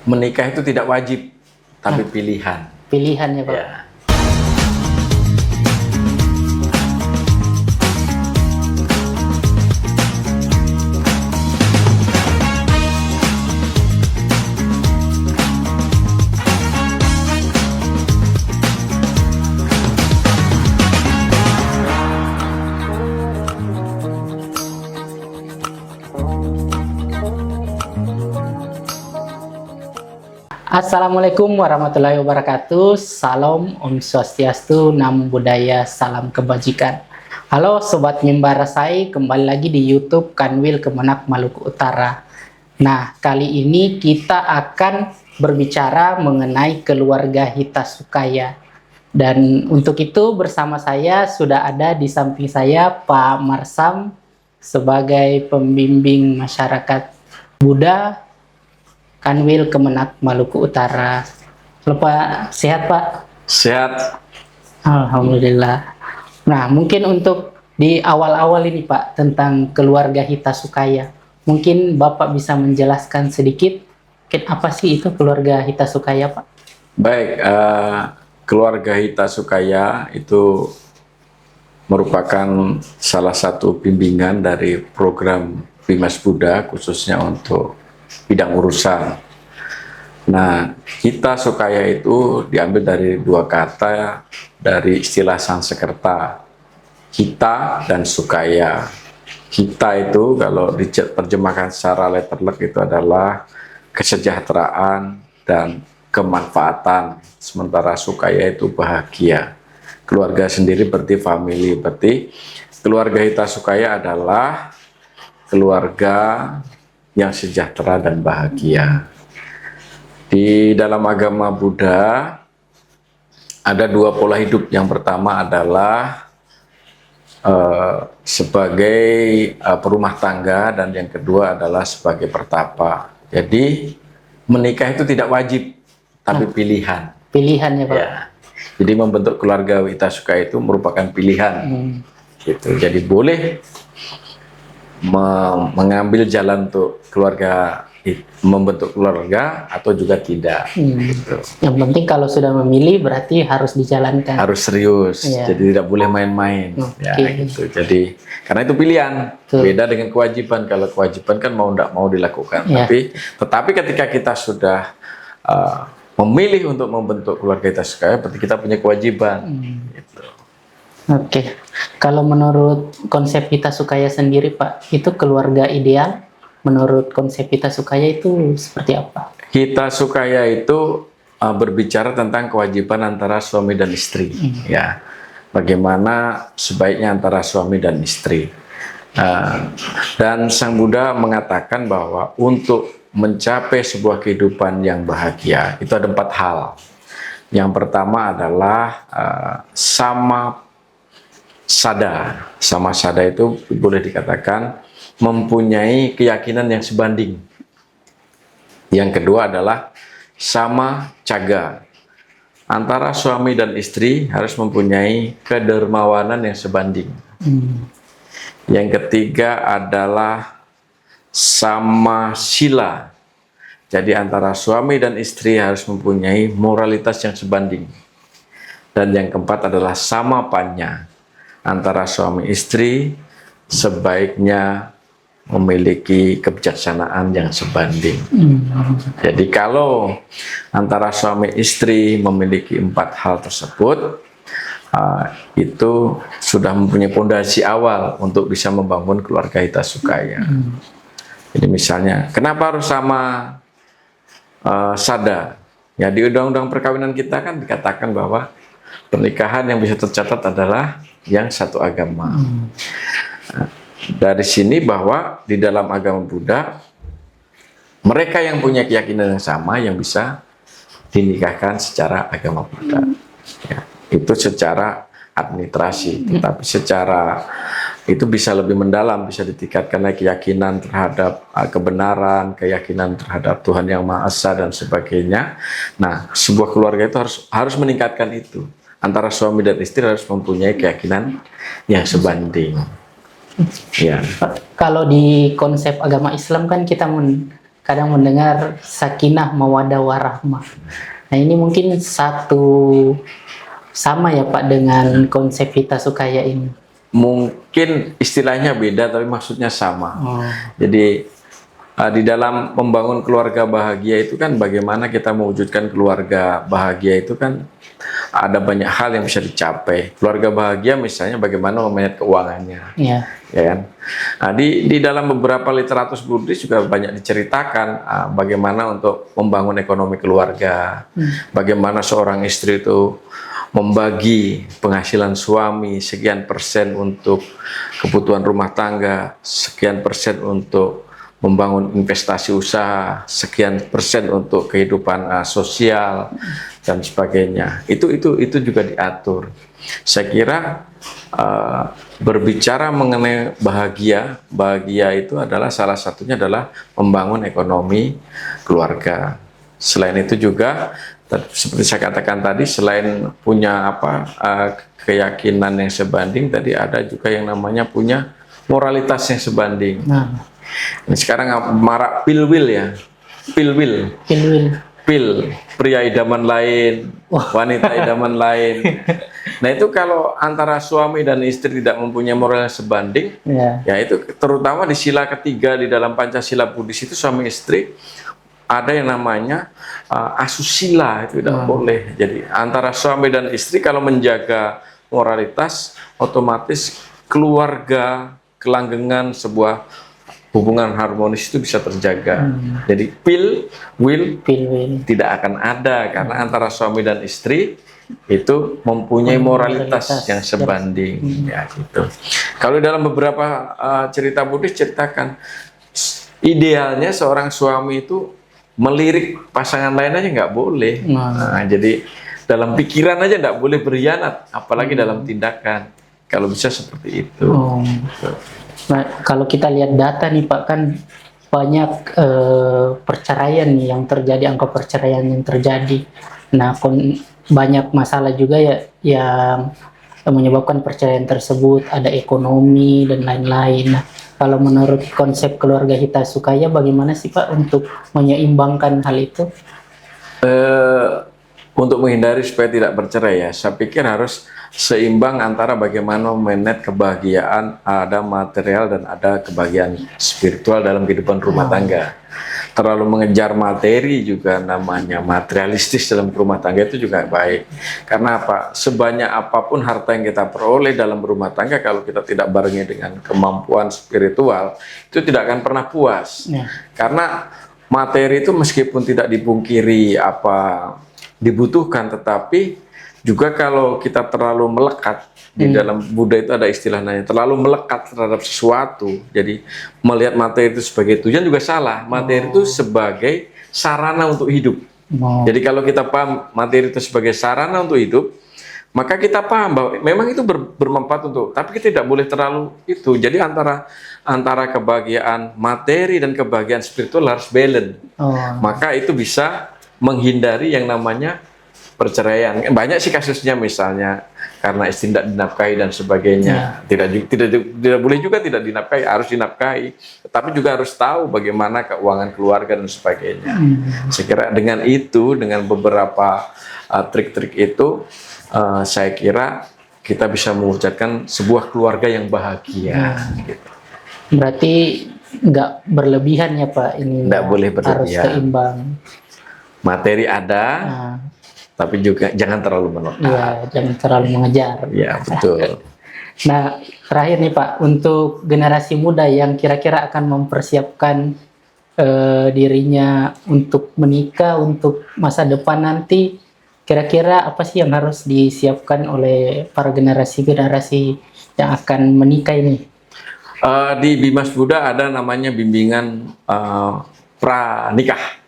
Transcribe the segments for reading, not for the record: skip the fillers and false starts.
menikah itu tidak wajib, tapi pilihan. Pilihan ya Pak. Ya. Assalamualaikum warahmatullahi wabarakatuh. Salam Om Swastiastu, Namo Buddhaya, salam kebajikan. Halo Sobat Mimbar Rasai, kembali lagi di YouTube Kanwil Kemenak Maluku Utara. Nah, kali ini kita akan berbicara mengenai keluarga Hitasukaya. Dan untuk itu bersama saya sudah ada di samping saya Pak Marsam sebagai pembimbing masyarakat Buddha Kanwil Kemenak Maluku Utara. Pak, sehat Pak? Sehat. Alhamdulillah. Nah, mungkin untuk di awal-awal ini Pak, tentang keluarga Hitasukaya. Mungkin Bapak bisa menjelaskan sedikit, apa sih itu keluarga Hitasukaya Pak? Baik, keluarga Hitasukaya itu merupakan salah satu bimbingan dari program Bimas Buddha, khususnya untuk bidang urusan. Nah, Hitasukaya itu diambil dari dua kata dari istilah Sanskerta, Hita dan Sukaya. Hita itu kalau diterjemahkan secara letterlek itu adalah kesejahteraan dan kemanfaatan, sementara Sukaya itu bahagia. Keluarga sendiri berarti family, berarti keluarga Hitasukaya adalah keluarga yang sejahtera dan bahagia. Di dalam agama Buddha ada dua pola hidup. Yang pertama adalah sebagai perumah tangga, dan yang kedua adalah sebagai pertapa. Jadi menikah itu tidak wajib, tapi pilihan. Pilihan ya Pak? Ya. Jadi membentuk keluarga Hitasukaya itu merupakan pilihan. Gitu. Jadi boleh mengambil jalan untuk keluarga, membentuk keluarga, atau juga tidak. Gitu. Yang penting kalau sudah memilih berarti harus dijalankan. Harus serius, jadi tidak boleh main-main. Ya, gitu. Jadi karena itu pilihan, beda dengan kewajiban. Kalau kewajiban kan mau tidak mau dilakukan. Tetapi ketika kita sudah memilih untuk membentuk keluarga Hitasukaya, berarti kita punya kewajiban. Gitu. Oke, kalau menurut konsep Hitasukaya sendiri Pak, itu keluarga ideal menurut konsep Hitasukaya itu seperti apa? Hitasukaya itu berbicara tentang kewajiban antara suami dan istri, ya. Bagaimana sebaiknya antara suami dan istri. Dan Sang Buddha mengatakan bahwa untuk mencapai sebuah kehidupan yang bahagia itu ada 4 hal. Yang pertama adalah sama sada itu boleh dikatakan mempunyai keyakinan yang sebanding. Yang kedua adalah sama caga. Antara suami dan istri harus mempunyai kedermawanan yang sebanding. Yang ketiga adalah sama sila. Jadi antara suami dan istri harus mempunyai moralitas yang sebanding. Dan yang keempat adalah sama panya. Antara suami istri sebaiknya memiliki kebijaksanaan yang sebanding. Jadi kalau antara suami istri memiliki 4 hal tersebut, itu sudah mempunyai fondasi awal untuk bisa membangun keluarga Hitasukaya. Jadi misalnya, kenapa harus sama sada? Ya, di undang-undang perkawinan kita kan dikatakan bahwa pernikahan yang bisa tercatat adalah yang satu agama. Dari sini bahwa di dalam agama Buddha, mereka yang punya keyakinan yang sama yang bisa dinikahkan secara agama Buddha. Ya, itu secara administrasi, tetapi secara itu bisa lebih mendalam, bisa ditingkatkan lagi keyakinan terhadap kebenaran, keyakinan terhadap Tuhan Yang Maha Esa dan sebagainya. Nah, sebuah keluarga itu harus meningkatkan itu. Antara suami dan istri harus mempunyai keyakinan yang sebanding. Ya. Kalau di konsep agama Islam kan kita kadang mendengar sakinah mawadah warahmah. Nah ini mungkin satu sama ya Pak dengan konsep Hita Sukaya ini. Mungkin istilahnya beda tapi maksudnya sama. Oh. Jadi di dalam membangun keluarga bahagia itu kan bagaimana kita mewujudkan keluarga bahagia itu kan ada banyak hal yang bisa dicapai. Keluarga bahagia misalnya bagaimana memanage keuangannya, Ya. ya kan? Nah, di dalam beberapa literatur Buddhis juga banyak diceritakan bagaimana untuk membangun ekonomi keluarga, bagaimana seorang istri itu membagi penghasilan suami sekian persen untuk kebutuhan rumah tangga, sekian persen untuk membangun investasi usaha, sekian persen untuk kehidupan sosial dan sebagainya. Itu juga diatur. Saya kira berbicara mengenai bahagia itu adalah salah satunya adalah membangun ekonomi keluarga. Selain itu juga seperti saya katakan tadi, selain punya keyakinan yang sebanding, tadi ada juga yang namanya punya moralitas yang sebanding. Nah. Ini sekarang marak pilwil ya, pilwil, pria idaman lain, wanita idaman lain. Nah itu kalau antara suami dan istri tidak mempunyai moral yang sebanding, ya itu terutama di sila ketiga di dalam Pancasila Buddhis itu suami istri ada yang namanya asusila, itu tidak boleh. Jadi antara suami dan istri kalau menjaga moralitas, otomatis keluarga, kelanggengan, sebuah hubungan harmonis itu bisa terjaga. Jadi pil will tidak akan ada karena antara suami dan istri itu mempunyai moralitas yang sebanding. Ya gitu. Kalau dalam beberapa cerita Buddhis ceritakan idealnya seorang suami itu melirik pasangan lain aja nggak boleh. Nah, jadi dalam pikiran aja nggak boleh berkhianat, apalagi dalam tindakan. Kalau bisa seperti itu. Nah, kalau kita lihat data nih Pak, kan banyak perceraian nih yang terjadi, angka perceraian yang terjadi. Nah, banyak masalah juga ya yang menyebabkan perceraian tersebut, ada ekonomi dan lain-lain. Nah, kalau menurut konsep keluarga Hita Sukaya, bagaimana sih Pak untuk menyeimbangkan hal itu? Untuk menghindari supaya tidak bercerai ya, saya pikir harus seimbang antara bagaimana memanage kebahagiaan, ada material dan ada kebahagiaan spiritual dalam kehidupan rumah tangga. Terlalu mengejar materi juga namanya materialistis dalam rumah tangga itu juga baik. Karena apa? Sebanyak apapun harta yang kita peroleh dalam rumah tangga, kalau kita tidak barengi dengan kemampuan spiritual, itu tidak akan pernah puas. Karena materi itu meskipun tidak dipungkiri dibutuhkan, tetapi juga kalau kita terlalu melekat, di dalam Buddha itu ada istilahnya, terlalu melekat terhadap sesuatu, jadi melihat materi itu sebagai tujuan juga salah. Materi itu sebagai sarana untuk hidup. Jadi kalau kita paham materi itu sebagai sarana untuk hidup, maka kita paham bahwa memang itu bermanfaat untuk, tapi kita tidak boleh terlalu itu. Jadi antara kebahagiaan materi dan kebahagiaan spiritual harus balance. Maka itu bisa menghindari yang namanya perceraian. Banyak sih kasusnya, misalnya karena istri tidak dinafkahi dan sebagainya. Tidak boleh juga tidak dinafkahi, harus dinafkahi. Tapi juga harus tahu bagaimana keuangan keluarga dan sebagainya. Saya kira dengan itu, dengan beberapa trik-trik itu, saya kira kita bisa mewujudkan sebuah keluarga yang bahagia. Gitu. Berarti nggak berlebihan ya Pak ini? Nggak boleh berlebihan. Harus seimbang. Materi ada, tapi juga jangan terlalu melekat. Iya, jangan terlalu mengejar. Iya, betul. Nah, terakhir nih Pak, untuk generasi muda yang kira-kira akan mempersiapkan dirinya untuk menikah, untuk masa depan nanti, kira-kira apa sih yang harus disiapkan oleh para generasi-generasi yang akan menikah ini? Di Bimas Buddha ada namanya bimbingan pranikah.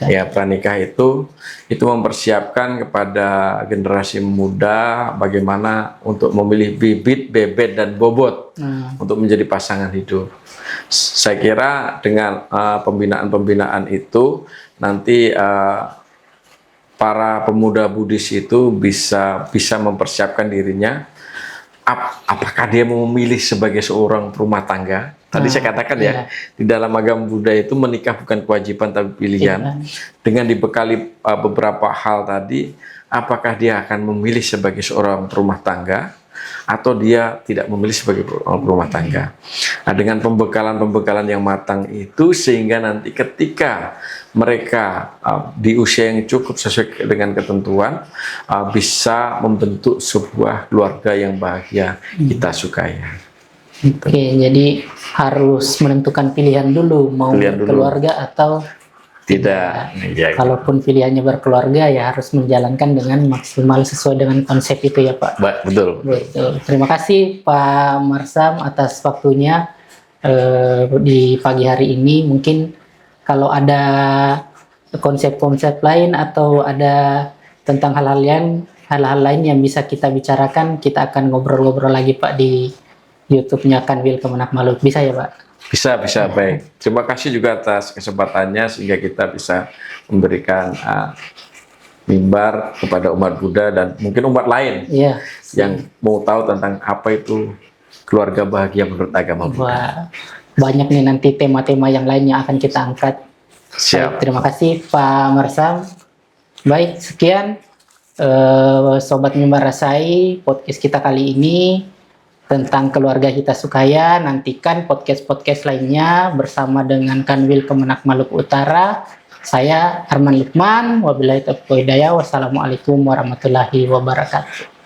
Ya, pranikah itu mempersiapkan kepada generasi muda bagaimana untuk memilih bibit, bebet, dan bobot untuk menjadi pasangan hidup. Saya kira dengan pembinaan-pembinaan itu nanti para pemuda Buddhis itu bisa mempersiapkan dirinya. Apakah dia mau memilih sebagai seorang rumah tangga Tadi saya katakan ya, di dalam agama Buddha itu menikah bukan kewajiban tapi pilihan. Dengan dibekali beberapa hal tadi, apakah dia akan memilih sebagai seorang rumah tangga atau dia tidak memilih sebagai rumah tangga. Nah, dengan pembekalan-pembekalan yang matang itu, sehingga nanti ketika mereka di usia yang cukup sesuai dengan ketentuan, bisa membentuk sebuah keluarga yang bahagia kita sukai. Oke, jadi harus menentukan pilihan dulu, mau berkeluarga atau tidak. Ya, kalaupun pilihannya berkeluarga, ya harus menjalankan dengan maksimal sesuai dengan konsep itu ya Pak. Betul. Betul. Terima kasih Pak Marsam atas waktunya di pagi hari ini. Mungkin kalau ada konsep-konsep lain atau ada tentang hal-hal lain yang bisa kita bicarakan, kita akan ngobrol-ngobrol lagi Pak di YouTube-nya Kanwil Kemenak Maluku. Bisa ya Pak? Bisa, baik. Terima kasih juga atas kesempatannya sehingga kita bisa memberikan mimbar kepada umat Buddha dan mungkin umat lain yang mau tahu tentang apa itu keluarga bahagia menurut agama Buddha. Wah, banyak nih nanti tema-tema yang lain yang akan kita angkat. Siap. Baik, terima kasih Pak Marsam. Baik, sekian Sobat Mimbar Rasai podcast kita kali ini tentang keluarga Hitasukaya. Nantikan podcast-podcast lainnya bersama dengan Kanwil Kemenak Maluku Utara. Saya Arman Lukman, wabillahi taufiq wal hidayah. Wassalamualaikum warahmatullahi wabarakatuh.